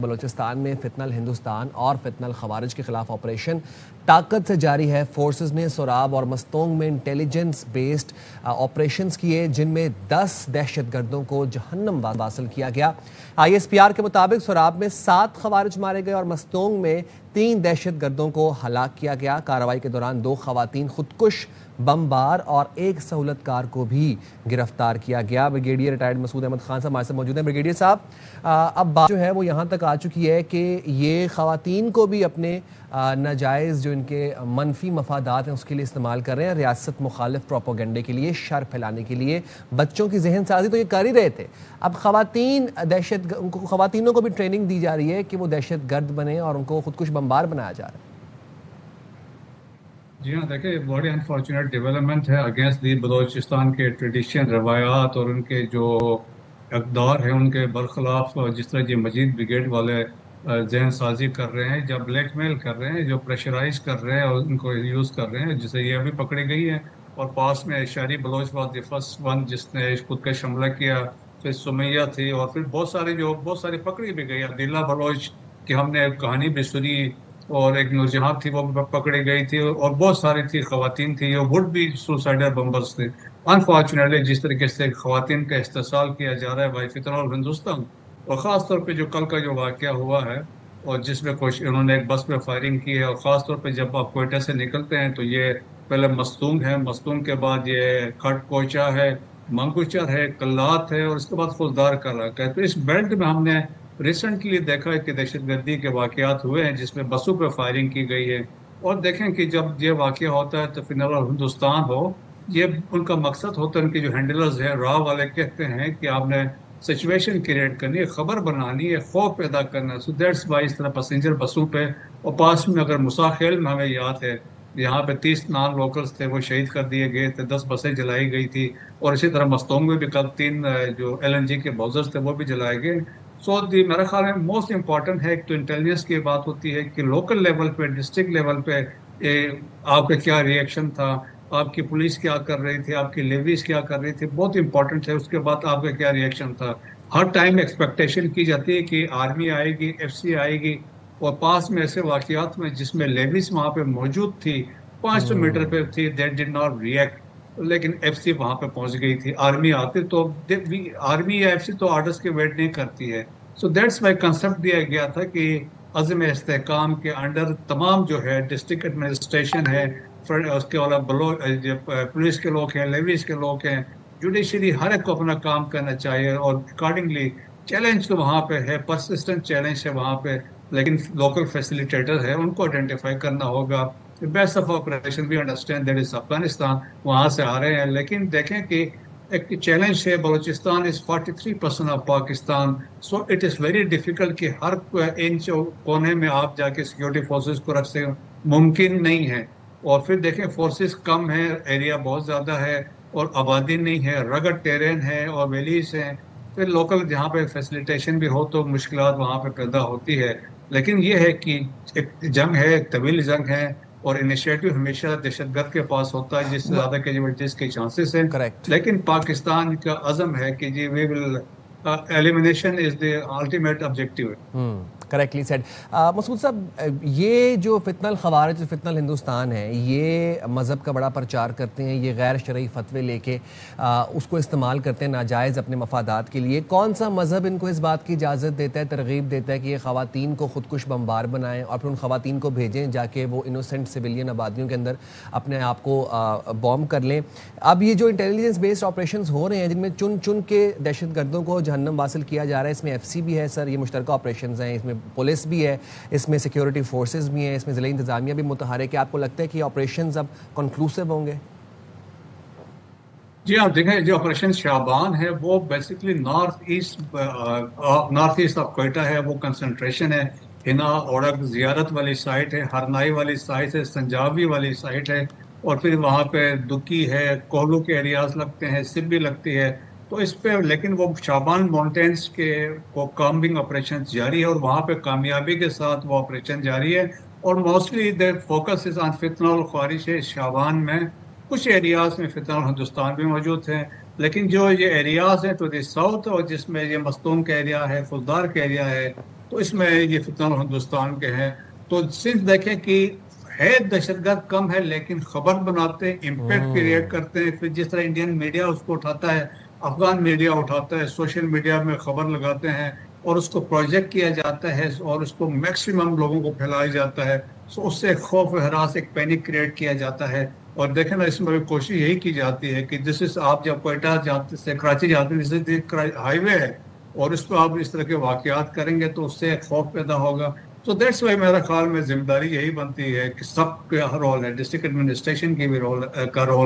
بلوچستان میں فتنہ الہندوستان اور فتنہ الخوارج کے خلاف آپریشن طاقت سے جاری ہے۔ فورسز نے سوراب اور مستونگ میں انٹیلیجنس بیسڈ آپریشنز کیے، جن میں 10 دہشت گردوں کو جہنم واصل کیا گیا۔ ISPR کے مطابق سوراب میں 7 خوارج مارے گئے اور مستونگ میں 3 دہشت گردوں کو ہلاک کیا گیا۔ کارروائی کے دوران 2 خواتین خودکش بمبار اور 1 سہولت کار کو بھی گرفتار کیا گیا۔ بریگیڈیئر ریٹائرڈ مسعود احمد خان صاحب ہمارے ساتھ موجود ہیں۔ بریگیڈیئر صاحب، اب بات جو ہے وہ یہاں تک آ چکی ہے کہ یہ خواتین کو بھی اپنے ناجائز جو ان کے منفی مفادات ہیں اس کے لیے استعمال کر رہے ہیں، ریاست مخالف پروپیگنڈے کے لیے، شر پھیلانے کے لیے، بچوں کی ذہن سازی تو یہ کر ہی رہے تھے۔ اب خواتینوں کو بھی ٹریننگ دی جا رہی ہے کہ وہ دہشت گرد بنے اور ان کو خودکش بمبار بنایا جا رہا ہے۔ جی ہاں، دیکھیں بڑی انفارچونیٹ ڈیولپمنٹ ہے اگینسٹ دی بلوچستان کے ٹریڈیشن، روایات اور ان کے جو اقدار ہیں ان کے برخلاف جس طرح یہ مجید بریگیڈ والے ذہن سازی کر رہے ہیں، جب بلیک میل کر رہے ہیں، جو پریشرائز کر رہے ہیں اور ان کو یوز کر رہے ہیں، جسے یہ ابھی پکڑی گئی ہے۔ اور پاس میں شہری Baloch was the first one جس نے خود کا حملہ کیا، پھر سمیہ تھی اور پھر بہت ساری پکڑی بھی گئی۔ عدیلہ بلوچ کی ہم نے کہانی بھی سنی، اور ایک نورجہاں تھی وہ پکڑی گئی تھی، اور بہت ساری تھی خواتین تھی جو وڈ بھی سوسائڈل بمبرس تھے۔ انفارچونیٹلی جس طریقے سے خواتین کا استحصال کیا جا رہا ہے بائی فتنہ الہندوستان، اور خاص طور پہ جو کل کا جو واقعہ ہوا ہے اور جس میں انہوں نے ایک بس پہ فائرنگ کی ہے، اور خاص طور پہ جب آپ کوئٹہ سے نکلتے ہیں تو یہ پہلے مستونگ ہے، مستونگ کے بعد یہ کھٹ کوچا ہے، منگوچر ہے، کلات ہے، اور اس کے بعد خوددار کا علاقہ ہے۔ تو اس بیلٹ میں ہم نے ریسنٹلی دیکھا ہے کہ دہشت گردی کے واقعات ہوئے ہیں جس میں بسوں پہ فائرنگ کی گئی ہے۔ اور دیکھیں کہ جب یہ واقعہ ہوتا ہے تو فتنہ الہندوستان ہو، یہ ان کا مقصد ہوتا ہے، ان کے جو ہینڈلرز ہیں را والے کہتے ہیں کہ آپ نے سچویشن کریٹ کرنی ہے، خبر بنانی ہے، خوف پیدا کرنا ہے۔ سو دیٹس وائی اس طرح پیسنجر بسوں پہ، اور پاس میں اگر مساخیل میں ہمیں یاد ہے یہاں پہ 30 نان لوکلز تھے وہ شہید کر دیے گئے تھے، 10 بسیں جلائی گئی تھی، اور اسی طرح مستونگ میں بھی کل 3 جو LNG کے بوزرز تھے وہ بھی جلائے گئے۔ میرا خیال ہے موسٹ امپورٹنٹ ہے تو انٹیلیجنس کی بات ہوتی ہے کہ لوکل لیول پہ، ڈسٹرکٹ لیول پہ آپ کا کیا ریئیکشن تھا، آپ کی پولیس کیا کر رہی تھی، آپ کی لیویز کیا کر رہی تھی، بہت امپورٹنٹ ہے۔ اس کے بعد آپ کا کیا ریئیکشن تھا۔ ہر ٹائم ایکسپیکٹیشن کی جاتی ہے کہ آرمی آئے گی، FC آئے گی، اور پاس میں ایسے واقعات میں جس میں لیویز وہاں پہ موجود تھی، 500 میٹر پہ تھی، they did not react، لیکن FC وہاں پہ پہنچ گئی تھی۔ آرمی آتی تو آرمی یا FC تو آرڈرز کی ویٹ نہیں کرتی ہے۔ سو دیٹس وائی کنسپٹ دیا گیا تھا کہ عزم استحکام کے انڈر تمام جو ہے ڈسٹرکٹ ایڈمنسٹریشن ہے، اس کے علاوہ پولیس کے لوگ ہیں، لیویز کے لوگ ہیں، جوڈیشری، ہر ایک کو اپنا کام کرنا چاہیے، اور اکارڈنگلی چیلنج تو وہاں پہ ہے، پرسسٹنٹ چیلنج ہے وہاں پہ، لیکن لوکل فیسیلیٹیٹر ہے ان کو آئیڈینٹیفائی کرنا ہوگا۔ بیسٹ آف آپریشن بھی انڈرسٹینڈ دیٹ از افغانستان، وہاں سے آ رہے ہیں، لیکن دیکھیں کہ ایک چیلنج ہے، بلوچستان از 43% of Pakistan, so it is very difficult کہ ہر انچ کونے میں آپ جا کے سیکورٹی فورسز کو رکھ سکیں، ممکن نہیں ہے۔ اور پھر دیکھیں فورسز کم ہیں، ایریا بہت زیادہ ہے، اور آبادی نہیں ہے، رگڈ ٹیرین ہے اور ویلیز ہیں، پھر لوکل جہاں پہ فیسیلیٹیشن بھی ہو تو مشکلات وہاں پہ پیدا ہوتی ہے۔ لیکن یہ ہے کہ ایک جنگ ہے، ایک طویل جنگ ہے، اور انیشیٹو ہمیشہ دہشت گرد کے پاس ہوتا ہے جس سے زیادہ کیجویلٹیز کے چانسز ہیں۔ لیکن پاکستان کا عزم ہے کہ جی وی will elimination is the ultimate objective. Correctly said. Masood صاحب، یہ جو فتنہ الخوارج، فتنہ الہندوستان ہے، یہ مذہب کا بڑا پرچار کرتے ہیں، یہ غیر شرعی فتوے لے کے اس کو استعمال کرتے ہیں ناجائز اپنے مفادات کے لیے۔ کون سا مذہب ان کو اس بات کی اجازت دیتا ہے، ترغیب دیتا ہے کہ یہ خواتین کو خودکش بمبار بنائیں اور پھر ان خواتین کو بھیجیں جا کے وہ انوسنٹ سویلین آبادیوں کے اندر اپنے آپ کو بوم کر لیں؟ اب یہ جو انٹیلیجنس بیسڈ آپریشنز ہو رہے ہیں جن میں چن کے دہشت گردوں کو جہنم واصل کیا جا رہا ہے، اس میں FC بھی ہے سر، یہ مشترکہ آپریشنز ہیں، اس میں پولیس بھی ہے، اس میں سیکیورٹی فورسز بھی ہیں، اس میں ضلعی انتظامیہ بھی متحرک ہے۔ آپ کو لگتا ہے کہ یہ آپریشنز اب کنکلوسیو ہوں گے؟ جی آپ دیکھیں جو آپریشن شعبان ہے وہ basically north east of Quetta ہے، وہ کنسنٹریشن ہے، ہنا اوڑک زیارت والی سائٹ ہے، ہرنائی والی سائٹ ہے، سنجاوی والی سائٹ ہے، اور پھر وہاں پہ دکی ہے، کوہلو کے ایریاز لگتے ہیں، سبی لگتی ہے، تو اس پہ لیکن وہ شعبان ماؤنٹینز کے وہ کامبنگ آپریشن جاری ہے، اور وہاں پہ کامیابی کے ساتھ وہ آپریشن جاری ہے، اور موسٹلی دا فوکس از آن فتنہ الخوارج ہے۔ شعبان میں کچھ ایریاز میں فتنہ الہندوستان بھی موجود ہیں، لیکن جو یہ ایریاز ہیں تو دی ساؤتھ، اور جس میں یہ مستونگ کا ایریا ہے، فلدار کا ایریا ہے، تو اس میں یہ فتنہ ہندوستان کے ہیں. تو صرف دیکھیں کہ ہے دہشت گرد کم ہے لیکن خبر بناتے ہیں، امپیکٹ کریٹ کرتے ہیں. پھر جس طرح انڈین میڈیا اس کو اٹھاتا ہے، افغان میڈیا اٹھاتا ہے، سوشل میڈیا میں خبر لگاتے ہیں اور اس کو پروجیکٹ کیا جاتا ہے اور اس کو میکسیمم لوگوں کو پھیلایا جاتا ہے. سو اس سے ایک خوف و ہراس، ایک پینک کریٹ کیا جاتا ہے. اور دیکھیں نا اس میں بھی کوشش یہی کی جاتی ہے کہ جس سے آپ جب کوئٹہ جاتے سے کراچی جاتے ہیں، جیسے ہائی وے ہے اور اس پہ آپ اس طرح کے واقعات کریں گے تو اس سے ایک خوف پیدا ہوگا. سو دیٹس وائی میرا خیال میں ذمہ داری یہی بنتی ہے کہ سب کا رول ہے، ڈسٹرکٹ ایڈمنسٹریشن کی بھی رول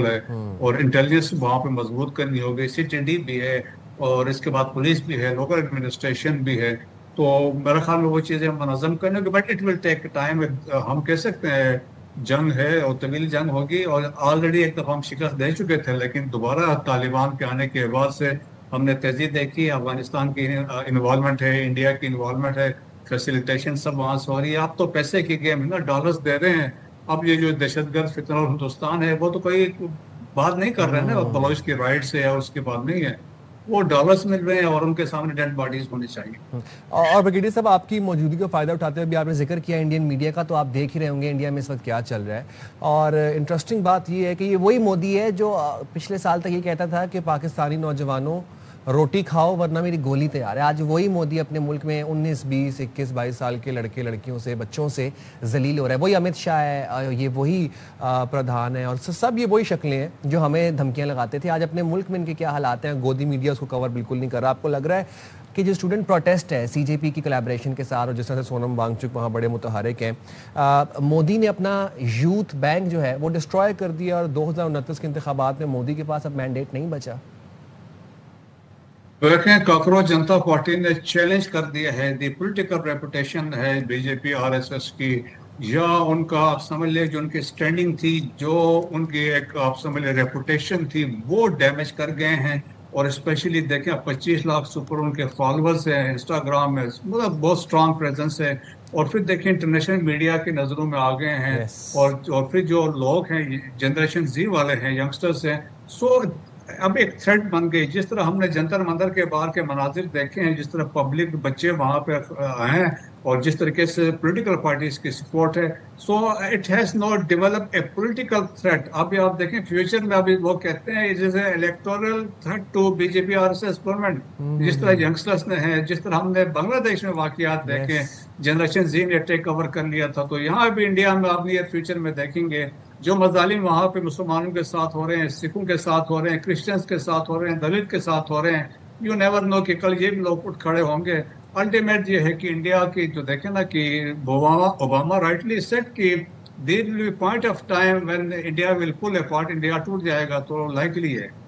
ہے اور انٹیلیجنس وہاں پہ مضبوط کرنی ہوگی. سی ٹی ڈی بھی ہے اور اس کے بعد پولیس بھی ہے، لوکل ایڈمنسٹریشن بھی ہے. تو میرا خیال میں وہ چیزیں منظم کرنے کے but it will take time. ہم کہہ سکتے ہیں جنگ ہے اور طویل جنگ ہوگی اور آلریڈی ایک دفعہ ہم شکست دے چکے تھے، لیکن دوبارہ طالبان کے آنے کے بعد سے ہم نے تیزی دیکھی. افغانستان کی انوالومنٹ ہے، انڈیا کی انوالومنٹ ہے، فیسیلیٹیشن سب وہاں سے ہو رہی ہے. آپ تو پیسے کی گیم ہے نا، ڈالرز دے رہے ہیں. اب یہ جو دہشت گرد فتنہ اور ہندوستان ہے وہ تو کوئی بات نہیں کر رہے ہیں نا بلوچ کی رائٹ سے یا اس کے بعد نہیں ہے. وہ ڈالرز مل رہے ہیں اور ان کے سامنے ڈیڈ باڈیز ہونی چاہیے. اور بریگیڈیئر صاحب، آپ کی موجودگی کا فائدہ اٹھاتے ہوئے بھی آپ نے ذکر کیا انڈین میڈیا کا، تو آپ دیکھ ہی رہے ہوں گے انڈیا میں اس وقت کیا چل رہا ہے. اور انٹرسٹنگ بات یہ ہے کہ یہ وہی مودی ہے جو پچھلے سال تک یہ کہتا تھا کہ پاکستانی نوجوانوں روٹی کھاؤ ورنہ میری گولی تیار ہے. آج وہی مودی اپنے ملک میں 19 20 21 22 سال کے لڑکے لڑکیوں سے، بچوں سے ذلیل ہو رہا ہے. وہی امت شاہ ہے، یہ وہی پردھان ہے اور سب یہ وہی شکلیں ہیں جو ہمیں دھمکیاں لگاتے تھے. آج اپنے ملک میں ان کے کیا حالات ہیں؟ گودی میڈیا اس کو کور بالکل نہیں کر رہا. آپ کو لگ رہا ہے کہ جو اسٹوڈنٹ پروٹیسٹ ہے سی جے پی کی کولیبریشن کے ساتھ اور جس طرح سے سونم وانگ چک وہاں بڑے متحرک ہیں، مودی نے اپنا یوتھ بینک جو ہے وہ ڈسٹروائے کر دیا اور 2029 کے انتخابات میں مودی کے پاس اب مینڈیٹ نہیں بچا؟ دیکھیں، کاکروچ جنتا پارٹی نے چیلنج کر دیا ہے دی پولیٹیکل ریپوٹیشن ہے be J P R S S کی، یا ان کا آپ سمجھ لیں جو ان کی سٹینڈنگ تھی، جو ان کی ایک آپ سمجھ لیں ریپوٹیشن تھی، وہ ڈیمیج کر گئے ہیں. اور اسپیشلی دیکھیں 25 لاکھ سے اوپر ان کے فالوورز ہیں انسٹاگرام میں، مطلب بہت اسٹرانگ پریزنس ہے. اور پھر دیکھیں انٹرنیشنل میڈیا کی نظروں میں آ گئے ہیں. یس. اور پھر جو لوگ ہیں جنریشن زی والے ہیں، ینگسٹرز ہیں، سو اب ایک تھریٹ بن گئی. جس طرح ہم نے جنتر مندر کے باہر کے مناظر دیکھے ہیں، جس طرح پبلک بچے وہاں پہ آئے ہیں اور جس طریقے سے پولیٹیکل پارٹیز کی سپورٹ ہے، so it has not develop a political threat. ابھی آپ دیکھیں فیوچر میں ابھی وہ کہتے ہیں it is a electoral threat to B J P R S S government. جس طرح ینگسٹرس نے ہیں، جس طرح ہم نے بنگلہ دیش میں واقعات دیکھے، جنریشن زی نے ٹیک اوور کر لیا تھا، تو یہاں بھی انڈیا میں آپ نیئر فیوچر میں دیکھیں گے جو مظالم وہاں پہ مسلمانوں کے ساتھ ہو رہے ہیں، سکھوں کے ساتھ ہو رہے ہیں، کرسچنس کے ساتھ ہو رہے ہیں، دلت کے ساتھ ہو رہے ہیں. یو نیور نو کہ کل یہ بھی لوگ اٹھ کھڑے ہوں گے. الٹیمیٹ یہ ہے کہ انڈیا کی جو دیکھیں نا کہ اوباما رائٹلی سیٹ کہ there will be point of time when India will pull apart, India ٹوٹ جائے گا، تو لائکلی ہے.